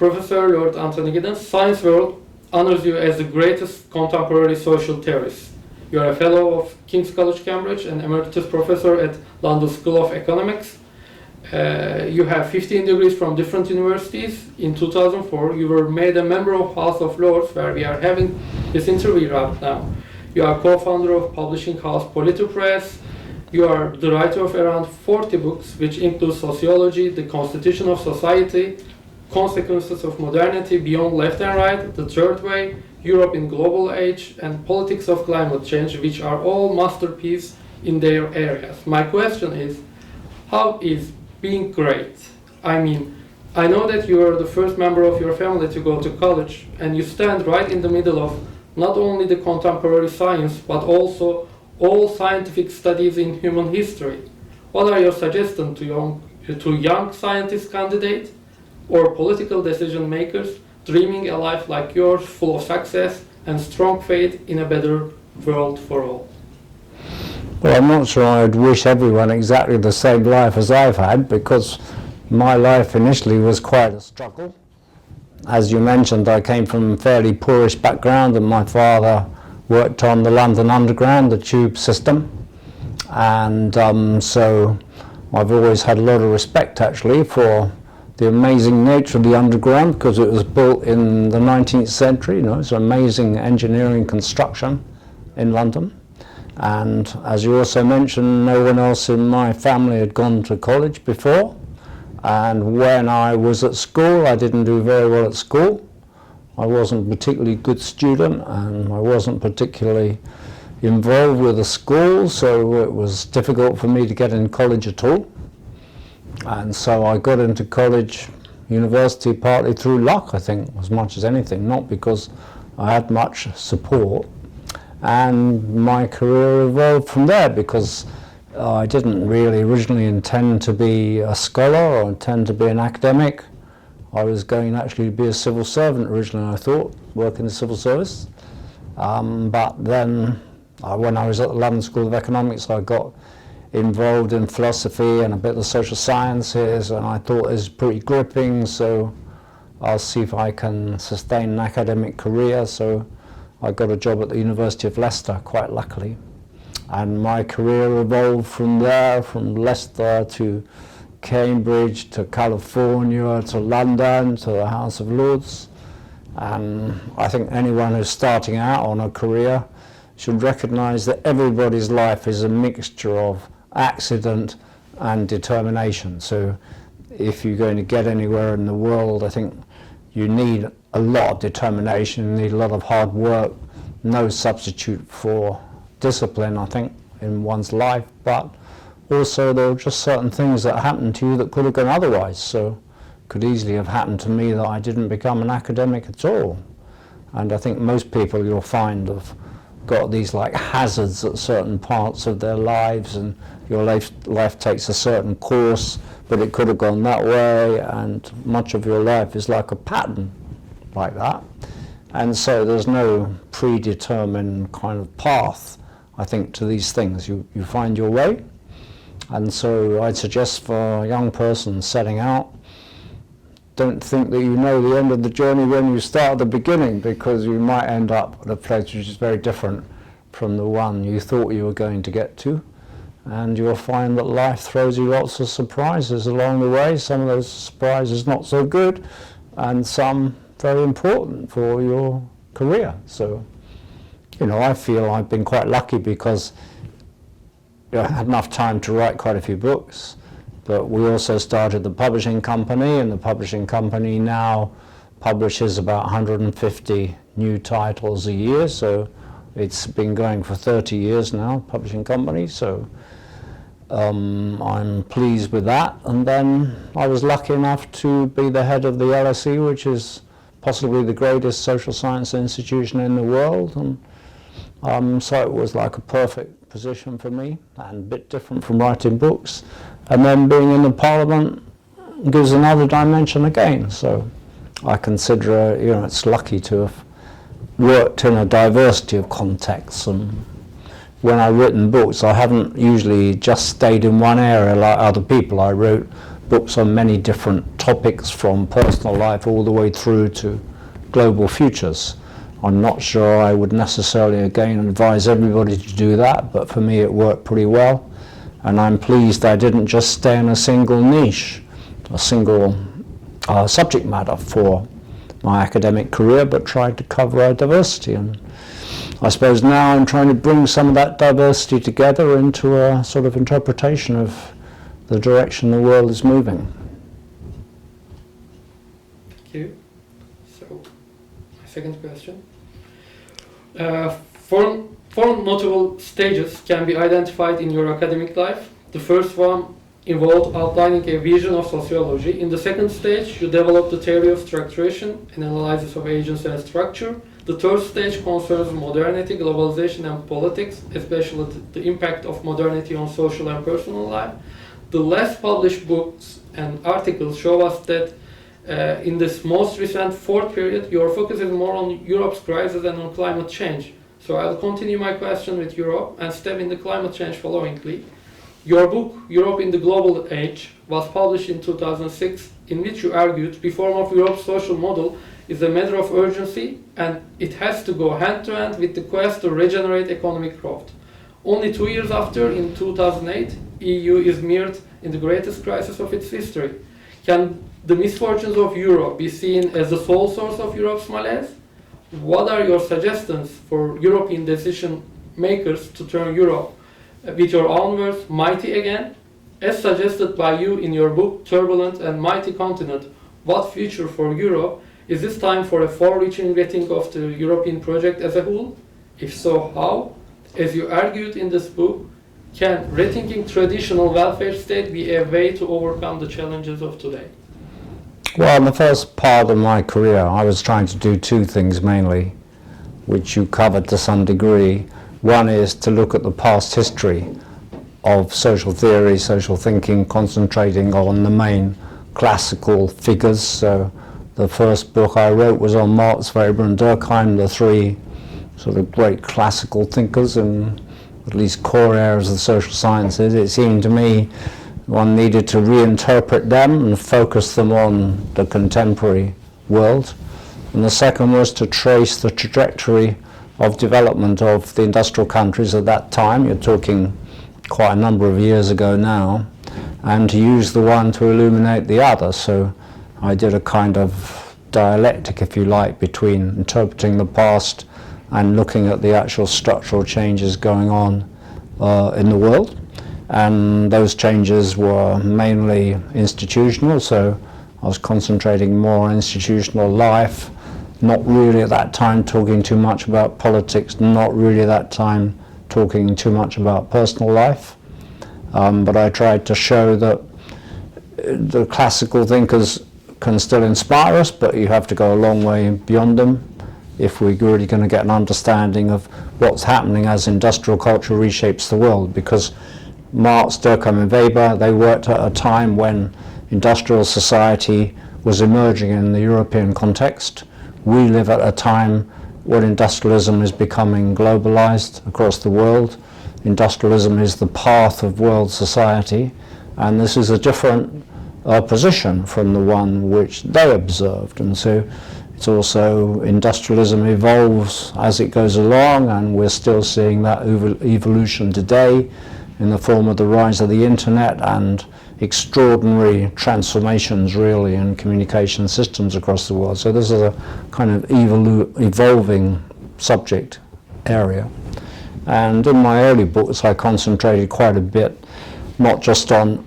Professor Lord Anthony Giddens, Science World honors you as the greatest contemporary social theorist. You are a fellow of King's College Cambridge and emeritus professor at London School of Economics. You have 15 degrees from different universities. In 2004, you were made a member of House of Lords, where we are having this interview right now. You are co-founder of publishing house Press. You are the writer of around 40 books, which include Sociology, The Constitution of Society, Consequences of Modernity, Beyond Left and Right, The Third Way, Europe in Global Age, and Politics of Climate Change, which are all masterpieces in their areas. My question is, how is being great? I mean, I know that you are the first member of your family to go to college, and you stand right in the middle of not only the contemporary science, but also all scientific studies in human history. What are your suggestions to young scientist candidates or political decision makers dreaming a life like yours, full of success and strong faith in a better world for all? Well, I'm not sure I'd wish everyone exactly the same life as I've had, because my life initially was quite a struggle. As you mentioned, I came from a fairly poorish background, and my father worked on the London Underground, the tube system, and so I've always had a lot of respect actually for the amazing nature of the Underground, because it was built in the 19th century. You know, it's an amazing engineering construction in London. And as you also mentioned, no one else in my family had gone to college before, and when I was at school I didn't do very well at school. I wasn't a particularly good student, and I wasn't particularly involved with the school, so it was difficult for me to get in college at all. And so I got into college, university, partly through luck, I think, as much as anything, not because I had much support. And my career evolved from there, because I didn't really originally intend to be a scholar or intend to be an academic. I was going actually to be a civil servant originally, I thought, work in the civil service. But then when I was at the London School of Economics, I got involved in philosophy and a bit of social sciences, and I thought it was pretty gripping, so I'll see if I can sustain an academic career. So I got a job at the University of Leicester, quite luckily. And my career evolved from there, from Leicester to Cambridge to California to London to the House of Lords. And I think anyone who's starting out on a career should recognise that everybody's life is a mixture of accident and determination. So if you're going to get anywhere in the world, I think you need a lot of determination, you need a lot of hard work, no substitute for discipline, I think, in one's life. But also there are just certain things that happen to you that could have gone otherwise. So it could easily have happened to me that I didn't become an academic at all. And I think most people, you'll find, have got these like hazards at certain parts of their lives, and your life takes a certain course, but it could have gone that way, and much of your life is like a pattern like that. And so there's no predetermined kind of path, I think, to these things. You find your way. And so I'd suggest for a young person setting out, don't think that you know the end of the journey when you start at the beginning, because you might end up at a place which is very different from the one you thought you were going to get to. And you'll find that life throws you lots of surprises along the way, some of those surprises not so good, and some very important for your career. So, you know, I feel I've been quite lucky, because I had enough time to write quite a few books, but we also started the publishing company, and the publishing company now publishes about 150 new titles a year, so it's been going for 30 years now, publishing company, so I'm pleased with that. And then I was lucky enough to be the head of the LSE, which is possibly the greatest social science institution in the world, and so it was like a perfect position for me, and a bit different from writing books. And then being in the Parliament gives another dimension again. So I consider, you know, it's lucky to have worked in a diversity of contexts. And when I've written books, I haven't usually just stayed in one area like other people. I wrote books on many different topics, from personal life all the way through to global futures. I'm not sure I would necessarily again advise everybody to do that, but for me it worked pretty well, and I'm pleased I didn't just stay in a single niche, a single subject matter for my academic career, but tried to cover a diversity. And I suppose now I'm trying to bring some of that diversity together into a sort of interpretation of the direction the world is moving. Thank you. So, my second question. Four notable stages can be identified in your academic life. The first one involved outlining a vision of sociology. In the second stage, you developed the theory of structuration and analysis of agency and structure. The third stage concerns modernity, globalization, and politics, especially the impact of modernity on social and personal life. The less published books and articles show us that in this most recent fourth period, your focus is more on Europe's crisis and on climate change. So I'll continue my question with Europe and step into climate change followingly. Your book, Europe in the Global Age, was published in 2006, in which you argued reform of Europe's social model is a matter of urgency and it has to go hand to hand with the quest to regenerate economic growth. Only 2 years after, in 2008, EU is mired in the greatest crisis of its history. Can the misfortunes of Europe be seen as the sole source of Europe's malaise? What are your suggestions for European decision makers to turn Europe, with your own words, mighty again? As suggested by you in your book, Turbulent and Mighty Continent, what future for Europe? Is this time for a far-reaching rethink of the European project as a whole? If so, how? As you argued in this book, can rethinking traditional welfare state be a way to overcome the challenges of today? Well, in the first part of my career, I was trying to do two things mainly, which you covered to some degree. One is to look at the past history of social theory, social thinking, concentrating on the main classical figures. So the first book I wrote was on Marx, Weber and Durkheim, the three sort of great classical thinkers in at least core areas of the social sciences. It seemed to me one needed to reinterpret them and focus them on the contemporary world. And the second was to trace the trajectory of development of the industrial countries at that time. You're talking quite a number of years ago now, and to use the one to illuminate the other. So I did a kind of dialectic, if you like, between interpreting the past and looking at the actual structural changes going on in the world. And those changes were mainly institutional, so I was concentrating more on institutional life, not really at that time talking too much about politics, not really at that time talking too much about personal life. But I tried to show that the classical thinkers can still inspire us, but you have to go a long way beyond them if we're really going to get an understanding of what's happening as industrial culture reshapes the world. Because Marx, Durkheim and Weber, they worked at a time when industrial society was emerging in the European context. We live at a time when industrialism is becoming globalized across the world. Industrialism is the path of world society, and this is a different position from the one which they observed. And so it's also, industrialism evolves as it goes along, and we're still seeing that evolution today in the form of the rise of the internet and extraordinary transformations really in communication systems across the world. So this is a kind of evolving subject area. And in my early books I concentrated quite a bit not just on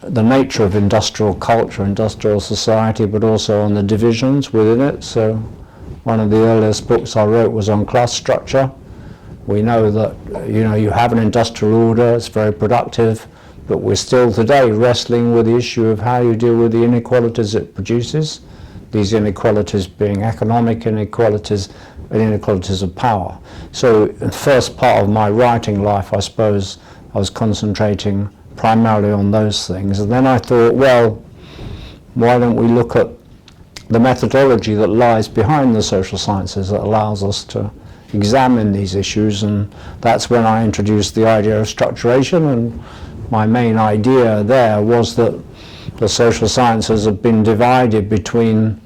the nature of industrial culture, industrial society, but also on the divisions within it. So one of the earliest books I wrote was on class structure. We know that you have an industrial order, it's very productive, but we're still today wrestling with the issue of how you deal with the inequalities it produces, these inequalities being economic inequalities and inequalities of power. So in the first part of my writing life, I suppose, I was concentrating primarily on those things. And then I thought, well, why don't we look at the methodology that lies behind the social sciences that allows us to examine these issues? And that's when I introduced the idea of structuration. And my main idea there was that the social sciences have been divided between,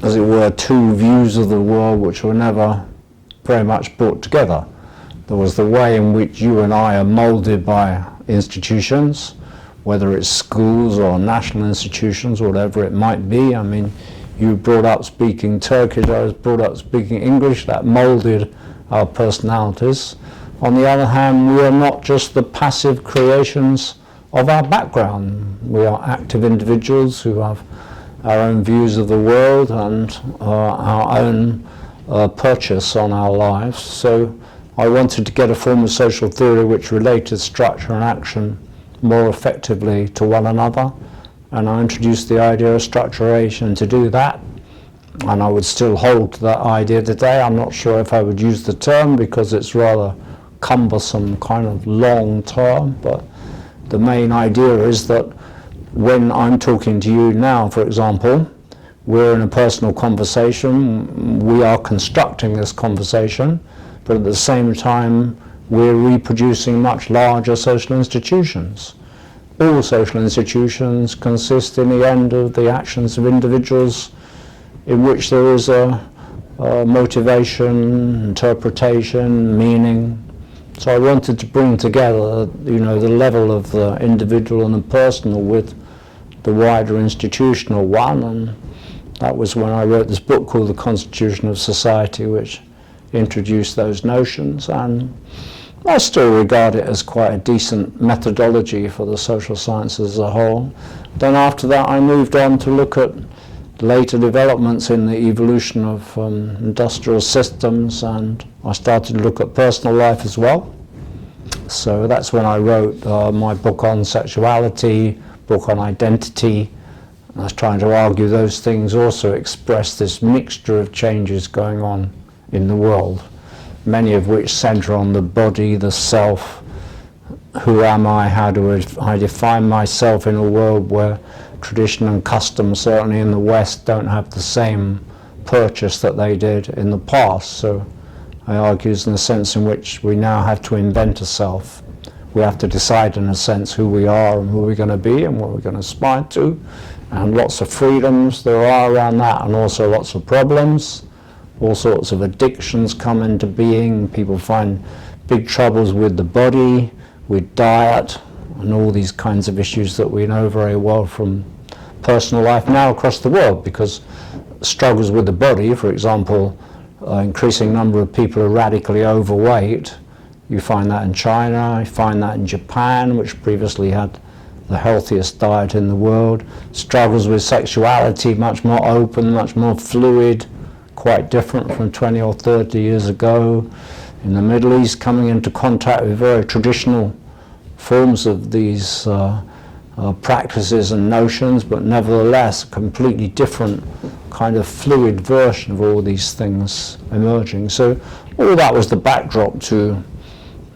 as it were, two views of the world which were never very much brought together. There was the way in which you and I are moulded by institutions, whether it's schools or national institutions, whatever it might be. I mean, you brought up speaking Turkish, I was brought up speaking English, that moulded our personalities. On the other hand, we are not just the passive creations of our background. We are active individuals who have our own views of the world and our own purchase on our lives. So I wanted to get a form of social theory which related structure and action more effectively to one another, and I introduced the idea of structuration to do that, and I would still hold to that idea today. I'm not sure if I would use the term because it's rather cumbersome, kind of long term, but the main idea is that when I'm talking to you now, for example, we're in a personal conversation, we are constructing this conversation, but at the same time we're reproducing much larger social institutions. All social institutions consist in the end of the actions of individuals in which there is a motivation, interpretation, meaning. So I wanted to bring together, you know, the level of the individual and the personal with the wider institutional one, and that was when I wrote this book called The Constitution of Society, which introduced those notions, and I still regard it as quite a decent methodology for the social sciences as a whole. Then after that I moved on to look at later developments in the evolution of industrial systems, and I started to look at personal life as well. So that's when I wrote my book on sexuality, book on identity. I was trying to argue those things also express this mixture of changes going on in the world, many of which center on the body, the self. Who am I? How do I define myself in a world where tradition and custom, certainly in the West, don't have the same purchase that they did in the past? So I argue in the sense in which we now have to invent a self. We have to decide in a sense who we are and who we're going to be and what we're going to aspire to, and lots of freedoms there are around that, and also lots of problems. All sorts of addictions come into being. People find big troubles with the body, with diet, and all these kinds of issues that we know very well from personal life now across the world, because struggles with the body, for example, increasing number of people are radically overweight. You find that in China, you find that in Japan, which previously had the healthiest diet in the world. Struggles with sexuality, much more open, much more fluid, quite different from 20 or 30 years ago. In the Middle East, coming into contact with very traditional forms of these practices and notions, but nevertheless a completely different kind of fluid version of all these things emerging. So all that was the backdrop to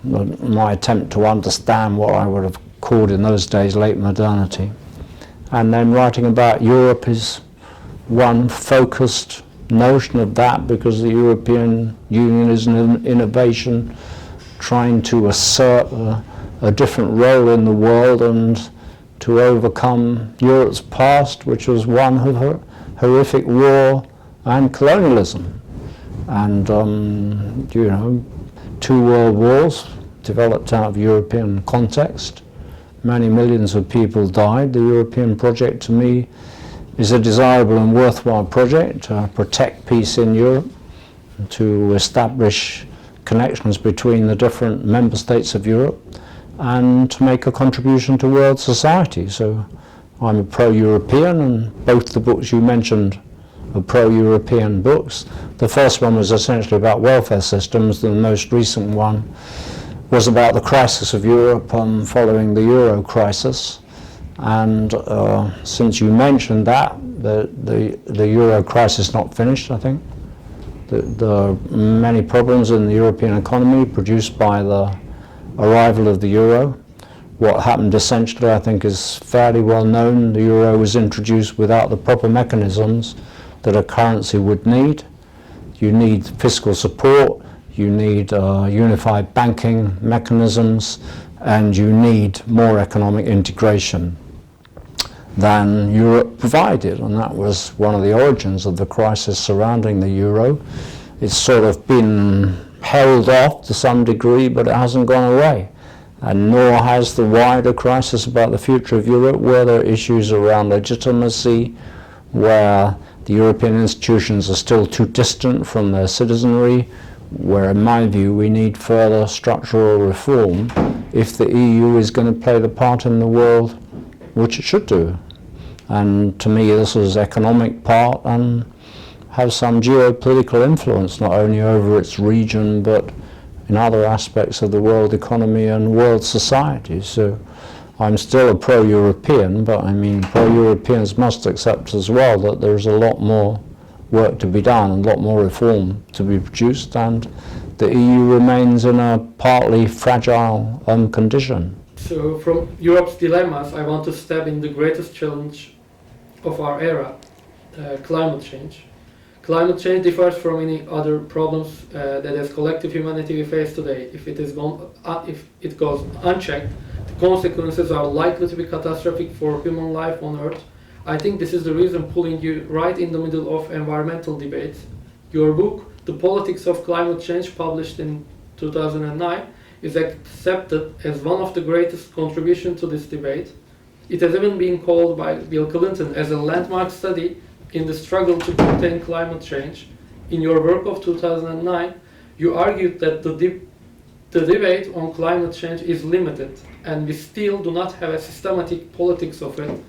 my attempt to understand what I would have called in those days late modernity. And then writing about Europe is one focused notion of that, because the European Union is an innovation trying to assert a different role in the world and to overcome Europe's past, which was one of horrific war and colonialism. And you know, 2 world wars developed out of European context. Many millions of people died. The European project, to me, is a desirable and worthwhile project to protect peace in Europe, to establish connections between the different member states of Europe, and to make a contribution to world society. So I'm a pro-European, and both the books you mentioned are pro-European books. The first one was essentially about welfare systems. The most recent one was about the crisis of Europe following the Euro crisis. And since you mentioned that, the Euro crisis is not finished, I think. There are many problems in the European economy produced by the arrival of the Euro. What happened essentially, I think, is fairly well known. The Euro was introduced without the proper mechanisms that a currency would need. You need fiscal support, you need unified banking mechanisms, and you need more economic integration. than Europe provided, and that was one of the origins of the crisis surrounding the euro. It's sort of been held off to some degree, but it hasn't gone away, and nor has the wider crisis about the future of Europe, where there are issues around legitimacy, where the European institutions are still too distant from their citizenry, where in my view we need further structural reform if the EU is going to play the part in the world which it should do. And to me this is economic part and have some geopolitical influence not only over its region but in other aspects of the world economy and world society. So I'm still a pro-European, but I mean pro-Europeans must accept as well that there's a lot more work to be done and a lot more reform to be produced, and the EU remains in a partly fragile condition. So from Europe's dilemmas, I want to step in the greatest challenge of our era, climate change. Climate change differs from any other problems that as collective humanity we face today. If it goes unchecked, the consequences are likely to be catastrophic for human life on Earth. I think this is the reason pulling you right in the middle of environmental debates. Your book, The Politics of Climate Change, published in 2009, is accepted as one of the greatest contributions to this debate. It has even been called by Bill Clinton as a landmark study in the struggle to contain climate change. In your work of 2009, you argued that the debate on climate change is limited and we still do not have a systematic politics of it,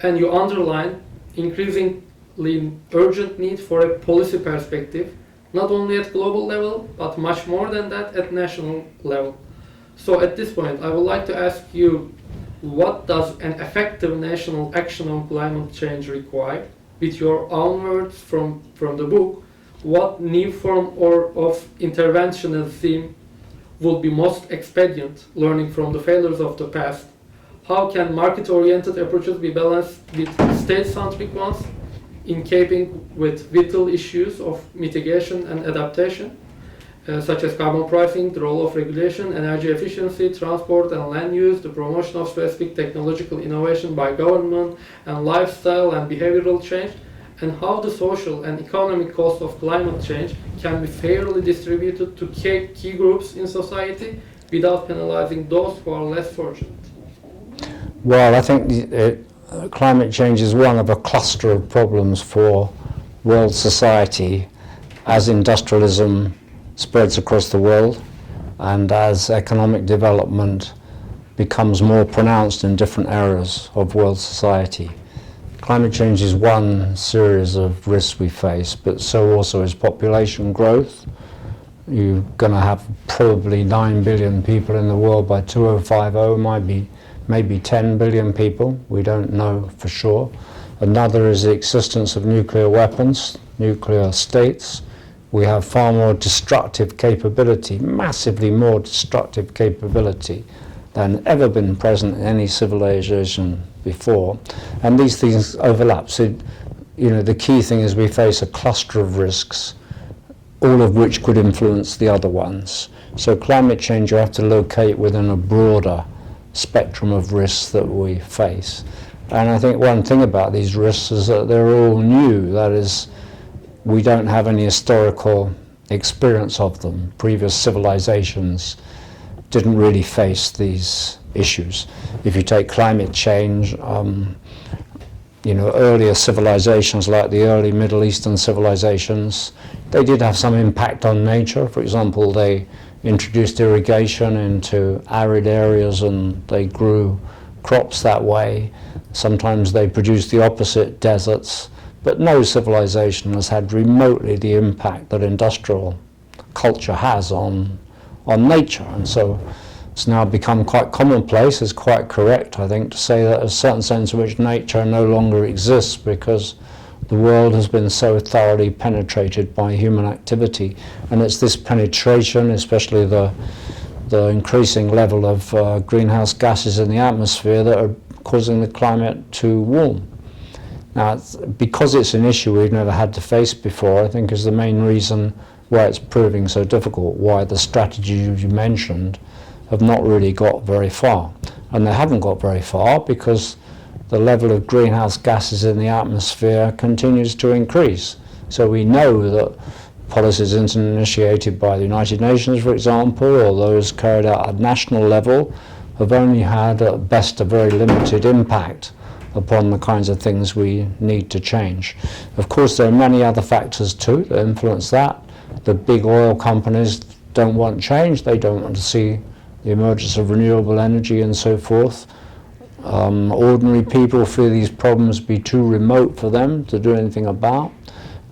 and you underline increasingly urgent need for a policy perspective, not only at global level, but much more than that at national level. So at this point, I would like to ask you, what does an effective national action on climate change require? With your own words from the book, what new form of interventionism would be most expedient, learning from the failures of the past? How can market-oriented approaches be balanced with state-centric ones in keeping with vital issues of mitigation and adaptation, such as carbon pricing, the role of regulation, energy efficiency, transport and land use, the promotion of specific technological innovation by government, and lifestyle and behavioral change, and how the social and economic cost of climate change can be fairly distributed to key groups in society without penalizing those who are less fortunate? Well, I think climate change is one of a cluster of problems for world society as industrialism spreads across the world and as economic development becomes more pronounced in different areas of world society. Climate change is one series of risks we face, but so also is population growth. You're going to have probably 9 billion people in the world by 2050, maybe 10 billion people, we don't know for sure. Another is the existence of nuclear weapons, nuclear states. We have far more destructive capability, massively more destructive capability than ever been present in any civilization before. And these things overlap. So, the key thing is we face a cluster of risks, all of which could influence the other ones. So climate change you have to locate within a broader spectrum of risks that we face. And I think one thing about these risks is that they're all new. That is, we don't have any historical experience of them. Previous civilizations didn't really face these issues. If you take climate change, earlier civilizations like the early Middle Eastern civilizations, they did have some impact on nature. For example, they introduced irrigation into arid areas and they grew crops that way. Sometimes they produced the opposite, deserts, but no civilization has had remotely the impact that industrial culture has on nature. And so it's now become quite commonplace, it's quite correct, I think, to say that there's a certain sense in which nature no longer exists because the world has been so thoroughly penetrated by human activity. And it's this penetration, especially the increasing level of greenhouse gases in the atmosphere, that are causing the climate to warm. Now, because it's an issue we've never had to face before, I think is the main reason why it's proving so difficult, why the strategies you mentioned have not really got very far. And they haven't got very far because the level of greenhouse gases in the atmosphere continues to increase. So we know that policies initiated by the United Nations, for example, or those carried out at national level, have only had at best a very limited impact upon the kinds of things we need to change. Of course, there are many other factors too that influence that. The big oil companies don't want change, they don't want to see the emergence of renewable energy and so forth. Ordinary people feel these problems be too remote for them to do anything about.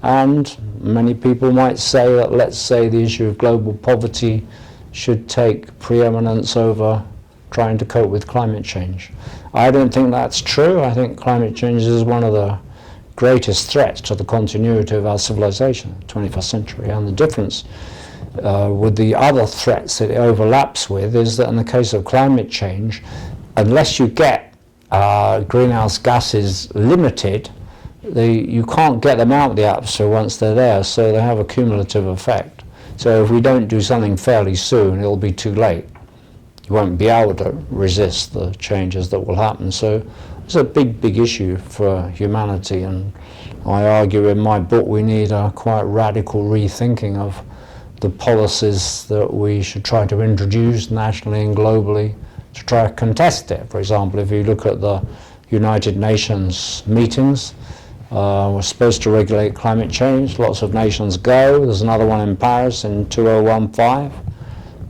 And many people might say that, let's say, the issue of global poverty should take preeminence over trying to cope with climate change. I don't think that's true. I think climate change is one of the greatest threats to the continuity of our civilization, 21st century. And the difference with the other threats that it overlaps with is that in the case of climate change, unless you get greenhouse gases limited, you can't get them out of the atmosphere once they're there, so they have a cumulative effect. So if we don't do something fairly soon, it'll be too late. You won't be able to resist the changes that will happen. So it's a big issue for humanity, and I argue in my book we need a quite radical rethinking of the policies that we should try to introduce nationally and globally to try to contest it. For example, if you look at the United Nations meetings, we're supposed to regulate climate change. Lots of nations go. There's another one in Paris in 2015,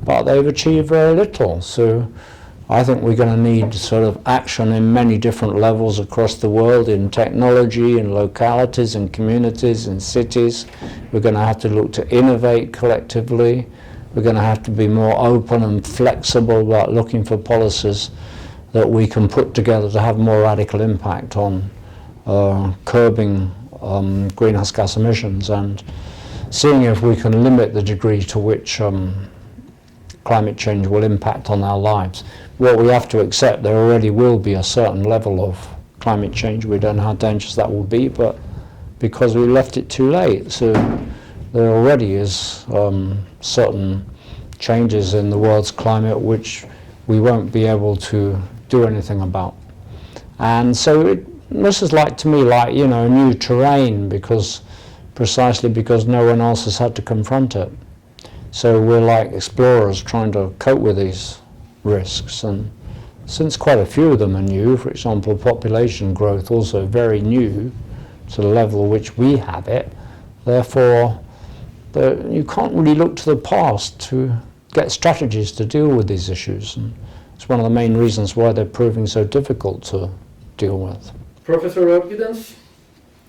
but they've achieved very little. So I think we're going to need sort of action in many different levels across the world, in technology, in localities, in communities, in cities. We're going to have to look to innovate collectively. We're going to have to be more open and flexible about looking for policies that we can put together to have more radical impact on curbing greenhouse gas emissions and seeing if we can limit the degree to which climate change will impact on our lives. What we have to accept, there already will be a certain level of climate change. We don't know how dangerous that will be, but because we left it too late. So there already is certain changes in the world's climate which we won't be able to do anything about. And so this is like, to me, like, you know, new terrain, precisely because no one else has had to confront it. So we're like explorers trying to cope with these risks, and since quite a few of them are new, for example, population growth also very new to the level which we have it, therefore you can't really look to the past to get strategies to deal with these issues, and it's one of the main reasons why they're proving so difficult to deal with. Professor Giddens,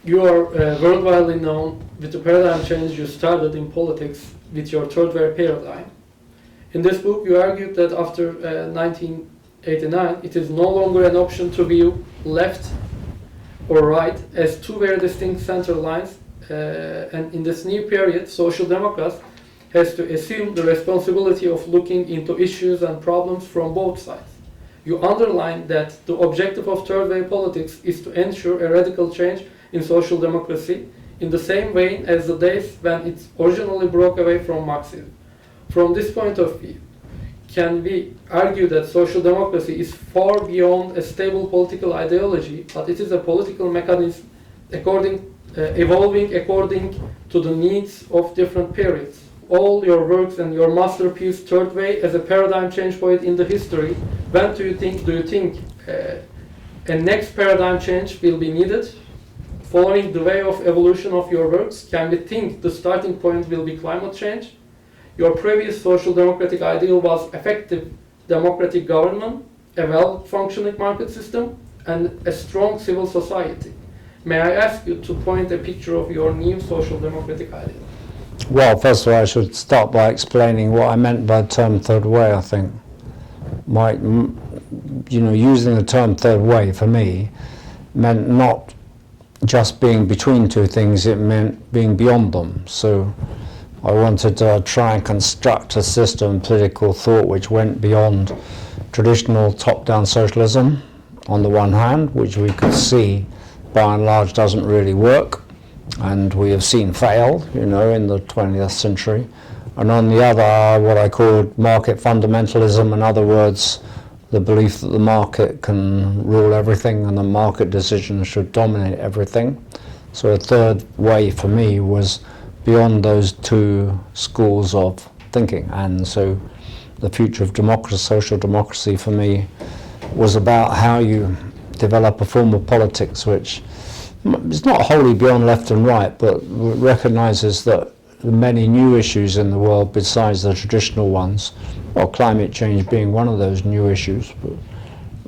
you are worldwide known with the paradigm change you started in politics with your third wave paradigm. In this book, you argued that after 1989, it is no longer an option to view left or right as two very distinct center lines, and in this new period, Social Democrats has to assume the responsibility of looking into issues and problems from both sides. You underline that the objective of third wave politics is to ensure a radical change in social democracy in the same vein as the days when it originally broke away from Marxism. From this point of view, can we argue that social democracy is far beyond a stable political ideology, but it is a political mechanism evolving according to the needs of different periods? All your works and your masterpiece Third Way as a paradigm change point in the history, when do you think a next paradigm change will be needed? Following the way of evolution of your works, can we think the starting point will be climate change? Your previous social democratic ideal was effective democratic government, a well-functioning market system, and a strong civil society. May I ask you to point a picture of your new social democratic ideal? Well, first of all, I should start by explaining what I meant by the term third way. I think using the term third way for me meant not just being between two things, it meant being beyond them. So I wanted to try and construct a system of political thought which went beyond traditional top-down socialism on the one hand, which we could see by and large doesn't really work, and we have seen fail, in the 20th century. And on the other, what I called market fundamentalism, in other words, the belief that the market can rule everything and the market decisions should dominate everything. So a third way for me was beyond those two schools of thinking, and so the future of democracy, social democracy for me, was about how you develop a form of politics which is not wholly beyond left and right, but recognises that many new issues in the world besides the traditional ones, well, climate change being one of those new issues, but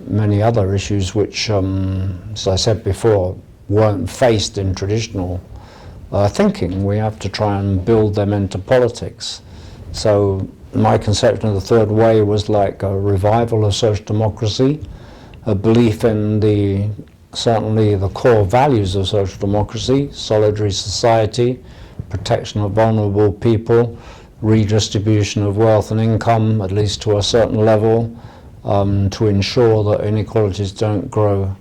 many other issues which, as I said before, weren't faced in traditional thinking. We have to try and build them into politics. So my conception of the third way was like a revival of social democracy, a belief in certainly the core values of social democracy: solidary society, protection of vulnerable people, redistribution of wealth and income, at least to a certain level, to ensure that inequalities don't grow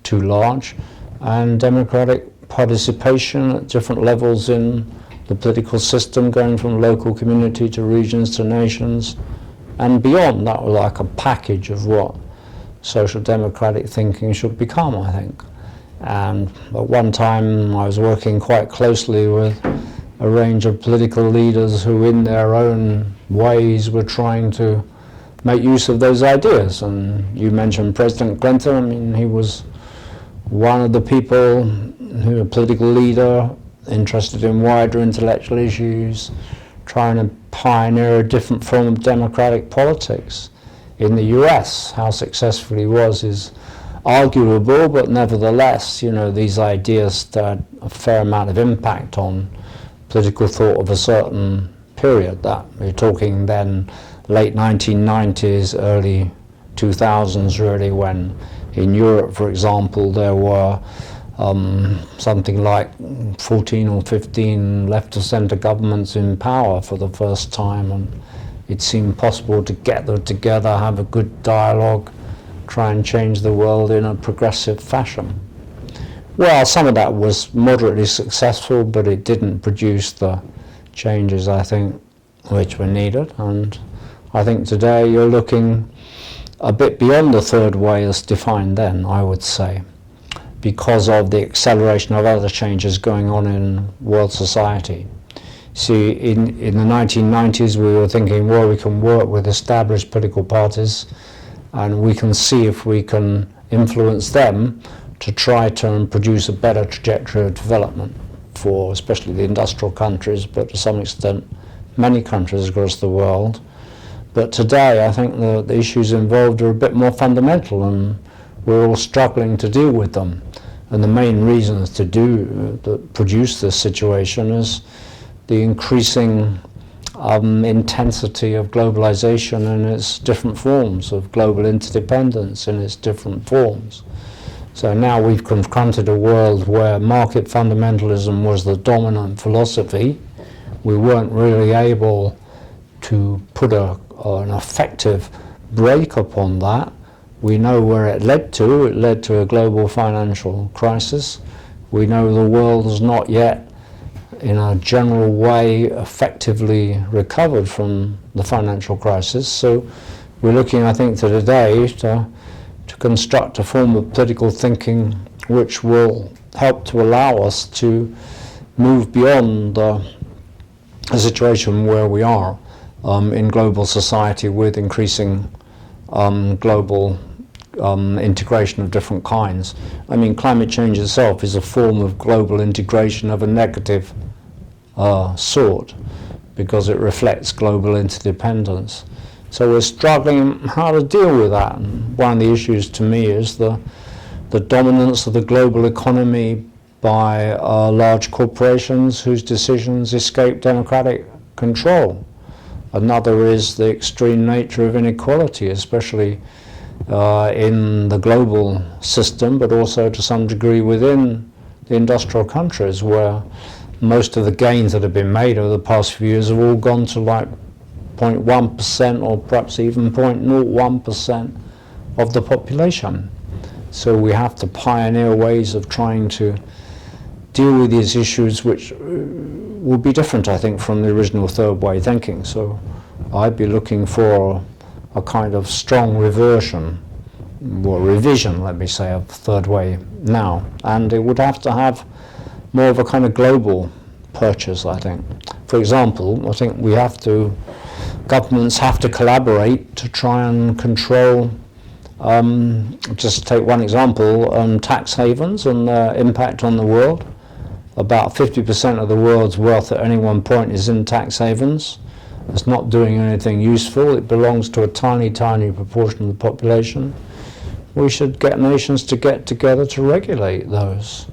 too large, and democratic participation at different levels in the political system, going from local community to regions to nations and beyond. That was like a package of what social democratic thinking should become, I think. And at one time I was working quite closely with a range of political leaders who in their own ways were trying to make use of those ideas. And you mentioned President Clinton. I mean, he was one of the people who, a political leader, interested in wider intellectual issues, trying to pioneer a different form of democratic politics. In the US, how successful he was is arguable, but nevertheless, you know, these ideas had a fair amount of impact on political thought of a certain period. That we're talking then late 1990s, early 2000s really, when in Europe, for example, there were something like 14 or 15 left-of-centre governments in power for the first time, and it seemed possible to get them together, have a good dialogue, try and change the world in a progressive fashion. Well, some of that was moderately successful, but it didn't produce the changes, I think, which were needed. And I think today you're looking a bit beyond the third way as defined then, I would say, because of the acceleration of other changes going on in world society. See, in the 1990s we were thinking, well, we can work with established political parties and we can see if we can influence them to try to produce a better trajectory of development for especially the industrial countries, but to some extent many countries across the world. But today I think the issues involved are a bit more fundamental, and we're all struggling to deal with them. And the main reasons that produce this situation is the increasing intensity of globalization in its different forms, of global interdependence in its different forms. So now we've confronted a world where market fundamentalism was the dominant philosophy. We weren't really able to put an effective brake upon that. We know where it led to. It led to a global financial crisis. We know the world has not yet, in a general way, effectively recovered from the financial crisis. So we're looking, I think, to today to construct a form of political thinking which will help to allow us to move beyond the situation where we are in global society with increasing global integration of different kinds. I mean, climate change itself is a form of global integration of a negative sort, because it reflects global interdependence. So we're struggling how to deal with that. And one of the issues to me is the dominance of the global economy by large corporations whose decisions escape democratic control. Another is the extreme nature of inequality, especially in the global system, but also to some degree within the industrial countries, where most of the gains that have been made over the past few years have all gone to like 0.1% or perhaps even 0.01% of the population. So we have to pioneer ways of trying to deal with these issues, which will be different, I think, from the original third way thinking. So I'd be looking for a kind of strong reversion, or revision, let me say, of the third way now. And it would have to have more of a kind of global purchase, I think. For example, I think governments have to collaborate to try and control, just to take one example, tax havens and their impact on the world. About 50% of the world's wealth at any one point is in tax havens. It's not doing anything useful. It belongs to a tiny, tiny proportion of the population. We should get nations to get together to regulate those.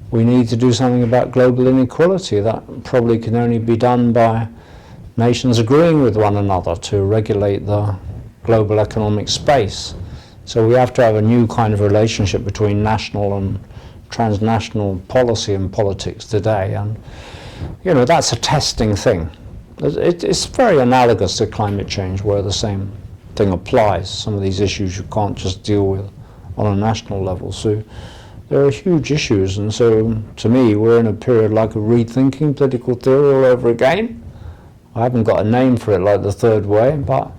We need to do something about global inequality. That probably can only be done by nations agreeing with one another to regulate the global economic space. So we have to have a new kind of relationship between national and transnational policy and politics today. And, you know, that's a testing thing. It's very analogous to climate change, where the same thing applies. Some of these issues you can't just deal with on a national level. So there are huge issues, and so to me we're in a period like of rethinking political theory all over again. I haven't got a name for it like the third way, but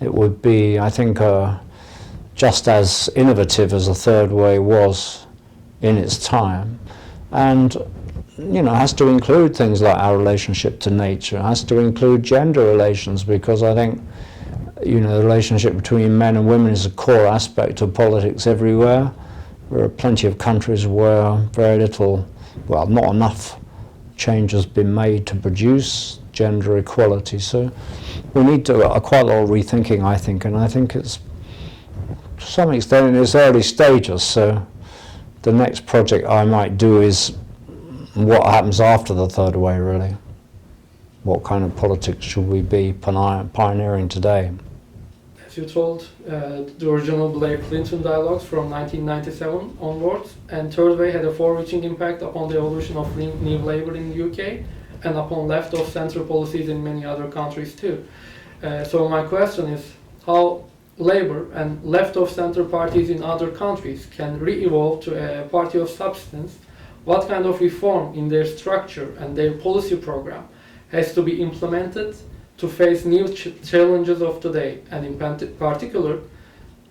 it would be, I think, just as innovative as the third way was in its time, and you know, has to include things like our relationship to nature, has to include gender relations, because I think, you know, the relationship between men and women is a core aspect of politics everywhere. There are plenty of countries where very little, well, not enough change has been made to produce gender equality. So we need to quite a lot of rethinking, I think, and I think it's to some extent in its early stages. So the next project I might do is what happens after the third way, really. What kind of politics should we be pioneering today? As you told, the original Blair-Clinton dialogues from 1997 onwards, and Third Way had a far-reaching impact upon the evolution of New Labour in the UK and upon left-of-centre policies in many other countries too. So my question is, how Labour and left-of-centre parties in other countries can re-evolve to a party of substance? What kind of reform in their structure and their policy program has to be implemented to face new challenges of today? And in particular,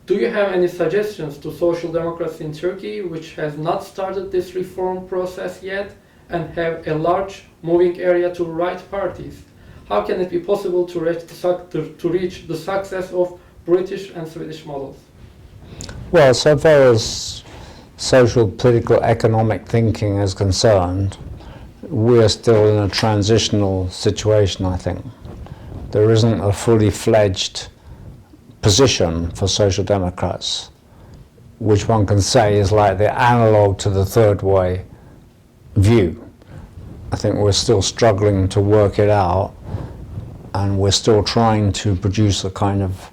do you have any suggestions to social democrats in Turkey, which has not started this reform process yet and have a large moving area to right parties? How can it be possible to reach the success of British and Swedish models? Well, so far as social, political, economic thinking is concerned, we're still in a transitional situation, I think. There isn't a fully fledged position for social democrats, which one can say is like the analogue to the third way view. I think we're still struggling to work it out, and we're still trying to produce a kind of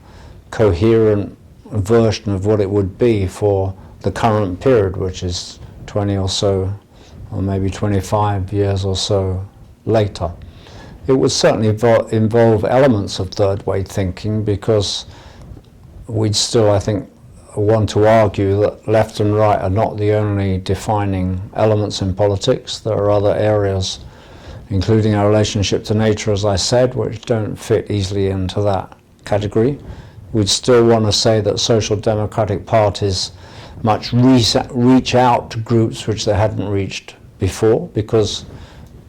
coherent version of what it would be for the current period, which is 20 or so, or maybe 25 years or so later. It would certainly involve elements of third way thinking, because we'd still, I think, want to argue that left and right are not the only defining elements in politics. There are other areas, including our relationship to nature, as I said, which don't fit easily into that category. We'd still want to say that social democratic parties much reach out to groups which they hadn't reached before, because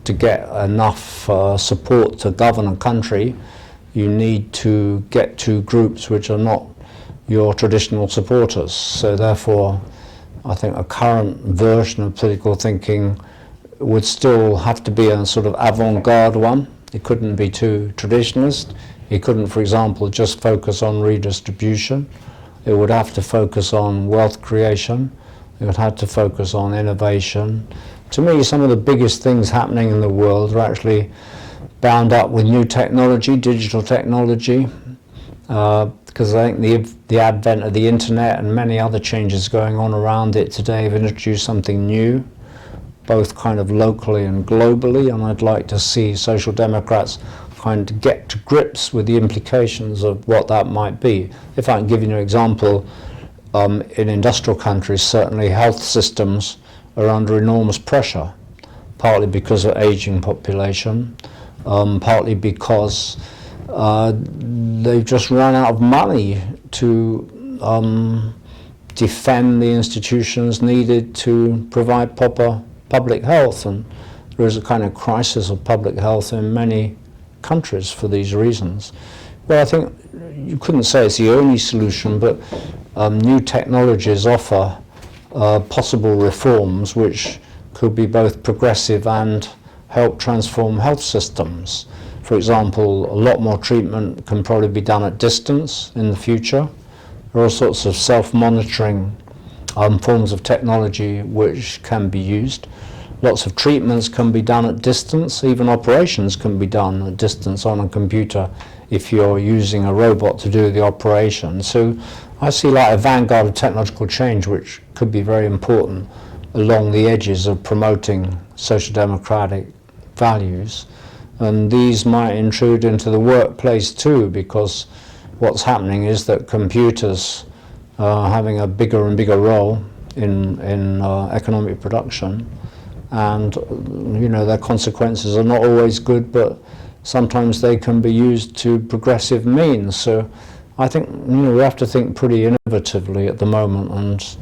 to get enough support to govern a country, you need to get to groups which are not your traditional supporters. So therefore, I think a current version of political thinking would still have to be a sort of avant-garde one. It couldn't be too traditionalist. It couldn't, for example, just focus on redistribution. It would have to focus on wealth creation. It would have to focus on innovation. To me, some of the biggest things happening in the world are actually bound up with new technology, digital technology, because I think the advent of the internet and many other changes going on around it today have introduced something new, both kind of locally and globally, and I'd like to see social democrats kind of get to grips with the implications of what that might be. If I can give you an example, in industrial countries, certainly health systems are under enormous pressure, partly because of aging population, partly because they've just run out of money to defend the institutions needed to provide proper public health, and there is a kind of crisis of public health in many countries for these reasons. Well, I think you couldn't say it's the only solution, but new technologies offer possible reforms which could be both progressive and help transform health systems. For example, a lot more treatment can probably be done at distance in the future. There are all sorts of self-monitoring forms of technology which can be used. Lots of treatments can be done at distance. Even operations can be done at distance on a computer if you're using a robot to do the operation. So I see like a vanguard of technological change which could be very important along the edges of promoting social democratic values. And these might intrude into the workplace too, because what's happening is that computers are having a bigger and bigger role in economic production, and you know, their consequences are not always good, but sometimes they can be used to progressive means. So I think, you know, we have to think pretty innovatively at the moment, and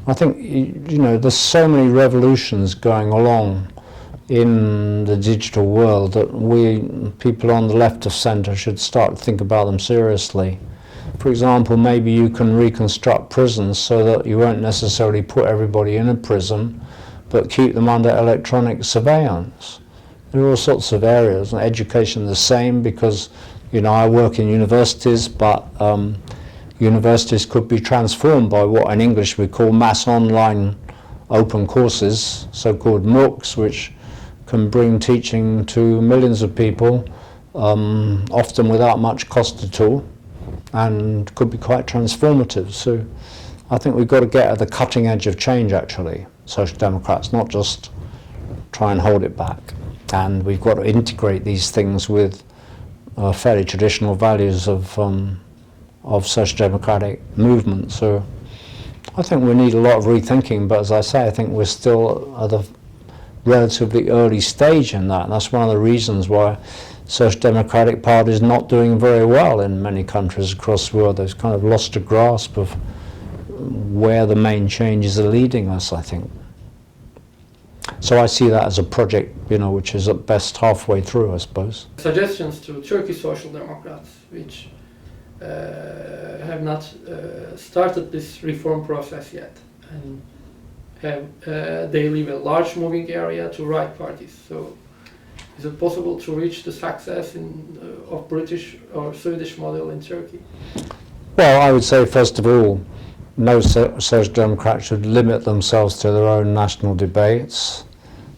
I think, you know, there's so many revolutions going along in the digital world that we, people on the left of centre, should start to think about them seriously. For example, maybe you can reconstruct prisons so that you won't necessarily put everybody in a prison, but keep them under electronic surveillance. There are all sorts of areas, and education the same, because, you know, I work in universities, but universities could be transformed by what in English we call mass online open courses, so-called MOOCs, which can bring teaching to millions of people, often without much cost at all, and could be quite transformative. So I think we've got to get at the cutting edge of change, actually, Social Democrats, not just try and hold it back. And we've got to integrate these things with fairly traditional values of social democratic movement. So I think we need a lot of rethinking, but as I say, I think we're still at a relatively early stage in that, and that's one of the reasons why social democratic party is not doing very well in many countries across the world. They've kind of lost a grasp of where the main changes are leading us, I think. So I see that as a project, you know, which is at best halfway through, I suppose. Suggestions to Turkish Social Democrats, which have not started this reform process yet, and they leave a large moving area to right parties. So is it possible to reach the success of British or Swedish model in Turkey? Well, I would say, first of all, no social democrats should limit themselves to their own national debates.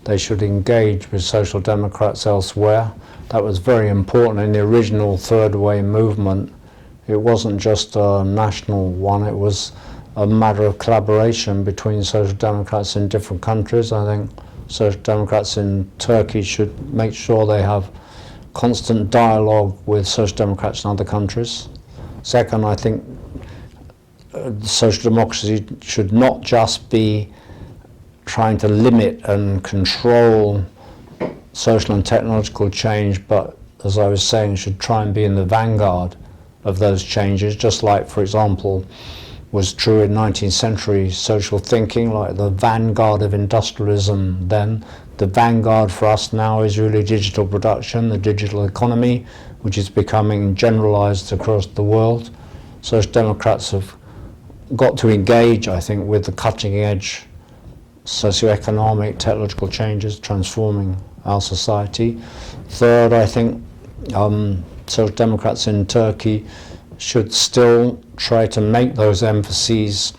They should engage with social democrats elsewhere. That was very important in the original Third Way movement. It wasn't just a national one, it was a matter of collaboration between social democrats in different countries. I think social democrats in Turkey should make sure they have constant dialogue with social democrats in other countries. Second, I think social democracy should not just be trying to limit and control social and technological change, but, as I was saying, should try and be in the vanguard of those changes, just like, for example, was true in 19th century social thinking, like the vanguard of industrialism then. The vanguard for us now is really digital production, the digital economy, which is becoming generalized across the world. Social democrats have got to engage, I think, with the cutting edge socioeconomic, technological changes transforming our society. Third, I think social democrats in Turkey should still try to make those emphases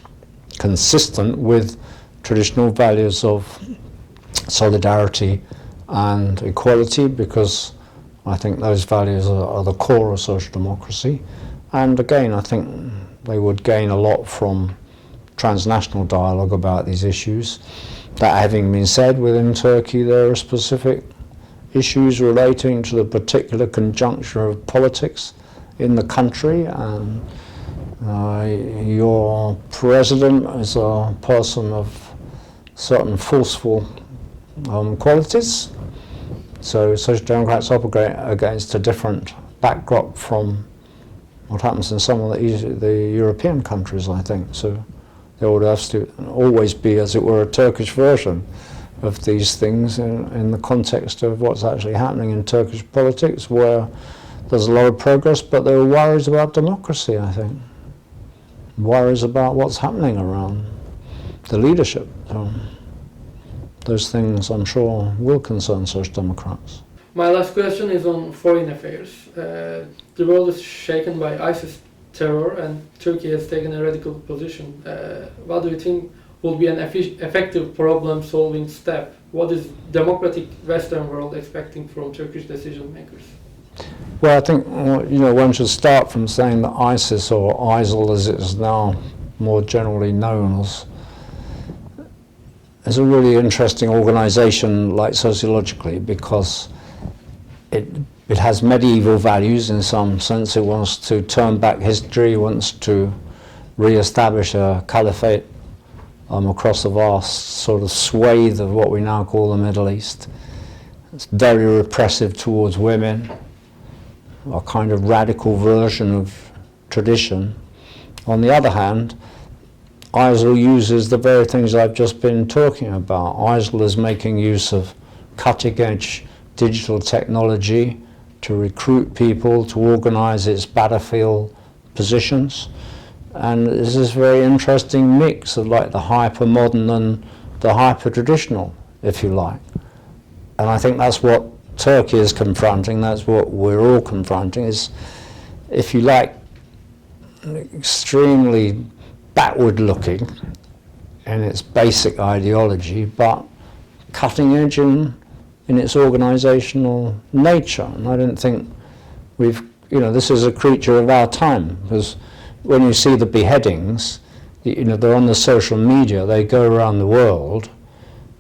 consistent with traditional values of solidarity and equality, because I think those values are the core of social democracy. And again, I think they would gain a lot from transnational dialogue about these issues. That having been said, within Turkey there are specific issues relating to the particular conjuncture of politics in the country, and your president is a person of certain forceful qualities. So social democrats operate against a different backdrop from what happens in some of the European countries, I think. So there would have to always be, as it were, a Turkish version of these things in the context of what's actually happening in Turkish politics, where there's a lot of progress, but there are worries about democracy, I think. Worries about what's happening around the leadership. So those things, I'm sure, will concern Social Democrats. My last question is on foreign affairs. The world is shaken by ISIS terror, and Turkey has taken a radical position. What do you think will be an effective problem-solving step? What is democratic Western world expecting from Turkish decision makers? Well, I think one should start from saying that ISIS, or ISIL as it is now more generally known, is a really interesting organisation, like sociologically, because it has medieval values in some sense. It wants to turn back history, wants to re-establish a caliphate across a vast sort of swathe of what we now call the Middle East. It's very repressive towards women, a kind of radical version of tradition. On the other hand, ISIL uses the very things I've just been talking about. ISIL is making use of cutting-edge digital technology to recruit people, to organize its battlefield positions. And there's this very interesting mix of like the hyper-modern and the hyper-traditional, if you like. And I think that's what Turkey is confronting, that's what we're all confronting, is, if you like, extremely backward-looking in its basic ideology, but cutting-edge in its organizational nature. And I don't think this is a creature of our time, because when you see the beheadings, they're on the social media, they go around the world.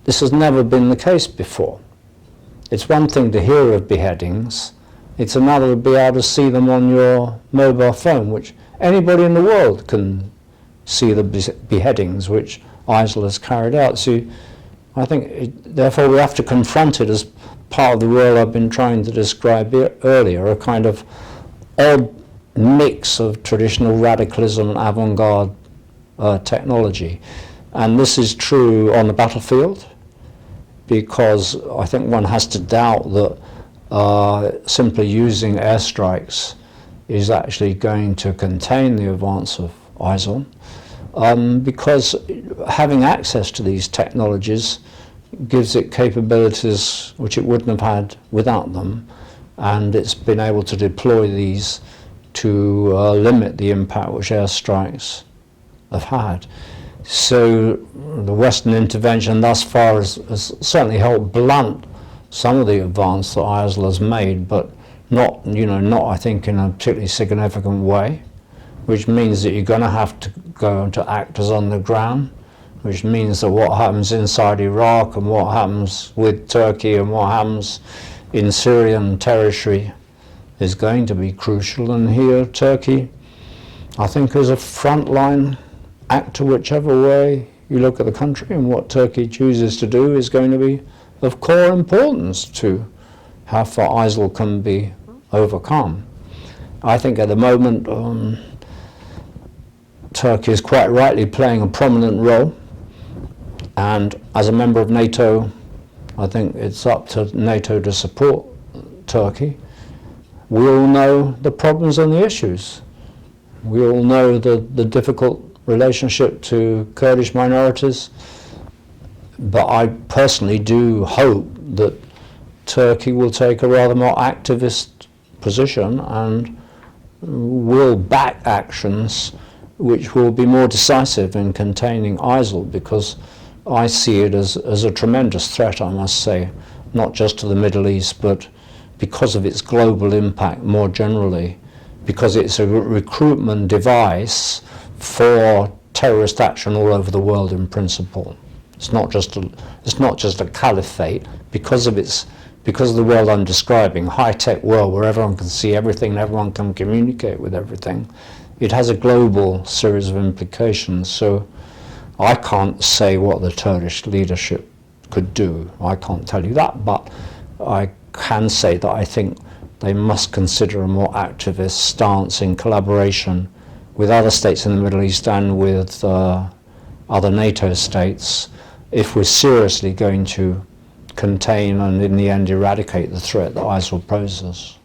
This has never been the case before. It's one thing to hear of beheadings, it's another to be able to see them on your mobile phone, which anybody in the world can see the beheadings which ISIL has carried out. So I think, therefore, we have to confront it as part of the world I've been trying to describe earlier, a kind of odd mix of traditional radicalism and avant-garde technology. And this is true on the battlefield, because I think one has to doubt that simply using airstrikes is actually going to contain the advance of ISIL. Because having access to these technologies gives it capabilities which it wouldn't have had without them, and it's been able to deploy these to limit the impact which airstrikes have had. So the Western intervention thus far has certainly helped blunt some of the advance that ISIL has made, but not I think in a particularly significant way, which means that you're going to have to go to actors on the ground, which means that what happens inside Iraq and what happens with Turkey and what happens in Syrian territory is going to be crucial. And here Turkey, I think, is a frontline actor, whichever way you look at the country, and what Turkey chooses to do is going to be of core importance to how far ISIL can be overcome. I think at the moment Turkey is quite rightly playing a prominent role, and as a member of NATO, I think it's up to NATO to support Turkey. We all know the problems and the issues. We all know the difficult relationship to Kurdish minorities, but I personally do hope that Turkey will take a rather more activist position and will back actions which will be more decisive in containing ISIL, because I see it as a tremendous threat, I must say, not just to the Middle East, but because of its global impact more generally, because it's a recruitment device for terrorist action all over the world in principle. It's not just a caliphate, because of the world I'm describing, high-tech world where everyone can see everything and everyone can communicate with everything. It has a global series of implications. So I can't say what the Turkish leadership could do. I can't tell you that, but I can say that I think they must consider a more activist stance in collaboration with other states in the Middle East and with other NATO states if we're seriously going to contain and in the end eradicate the threat that ISIL poses.